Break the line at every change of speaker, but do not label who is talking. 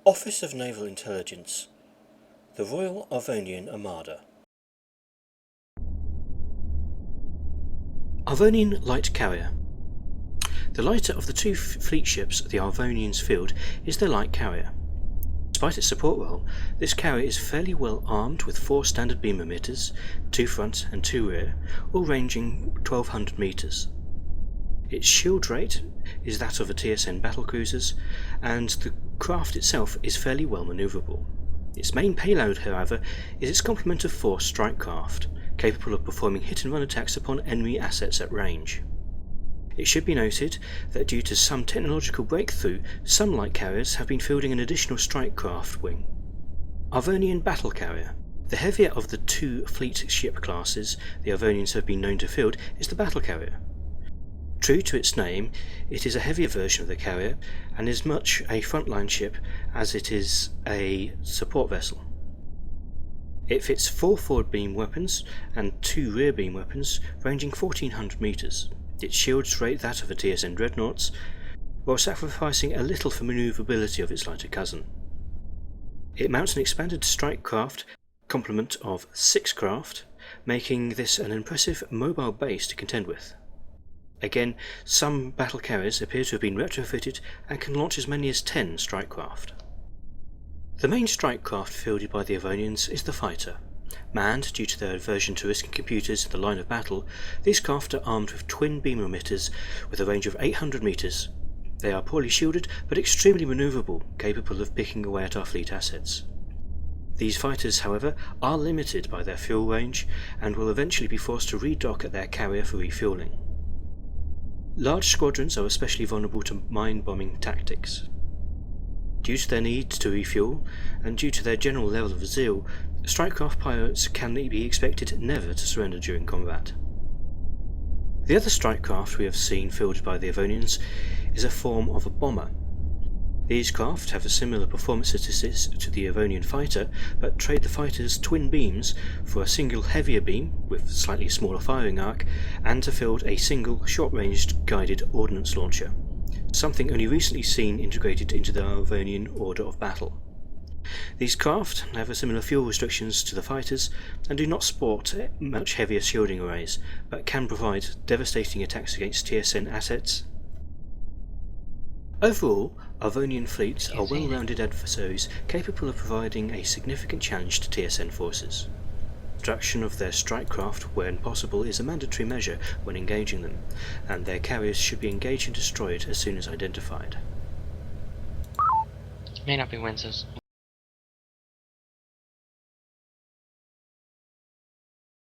Office of Naval Intelligence, the Royal Arvonian Armada. Arvonian Light Carrier. The lighter of the two fleet ships the Arvonians field is their light carrier. Despite its support role, this carrier is fairly well armed with 4 standard beam emitters, 2 front and 2 rear, all ranging 1200 metres. Its shield rate is that of a TSN battlecruisers, and the craft itself is fairly well manoeuvrable. Its main payload, however, is its complement of 4 strike craft, capable of performing hit-and-run attacks upon enemy assets at range. It should be noted that due to some technological breakthrough, some light carriers have been fielding an additional strike craft wing. Arvonian Battle Carrier. The heavier of the 2 fleet ship classes the Arvonians have been known to field is the battle carrier. True to its name, it is a heavier version of the carrier and is much a frontline ship as it is a support vessel. It fits 4 forward beam weapons and 2 rear beam weapons ranging 1400 metres. Its shields rate that of a TSN dreadnoughts, while sacrificing a little for manoeuvrability of its lighter cousin. It mounts an expanded strike craft complement of 6 craft, making this an impressive mobile base to contend with. Again, some battle carriers appear to have been retrofitted and can launch as many as 10 strike craft. The main strike craft fielded by the Arvonians is the fighter. Manned due to their aversion to risking computers in the line of battle, these craft are armed with twin beam emitters with a range of 800 metres. They are poorly shielded but extremely manoeuvrable, capable of picking away at our fleet assets. These fighters, however, are limited by their fuel range and will eventually be forced to redock at their carrier for refuelling. Large squadrons are especially vulnerable to mine-bombing tactics. Due to their need to refuel, and due to their general level of zeal, strikecraft pilots can be expected never to surrender during combat. The other strikecraft we have seen fielded by the Arvonians is a form of a bomber. These craft have a similar performance statistics to the Arvonian fighter, but trade the fighter's twin beams for a single heavier beam with slightly smaller firing arc, and to field a single short-ranged guided ordnance launcher, something only recently seen integrated into the Arvonian order of battle. These craft have similar fuel restrictions to the fighters and do not sport much heavier shielding arrays, but can provide devastating attacks against TSN assets. Overall, Arvonian fleets are well-rounded adversaries capable of providing a significant challenge to TSN forces. Destruction of their strike craft when possible is a mandatory measure when engaging them, and their carriers should be engaged and destroyed as soon as identified.
May not be Wednesdays.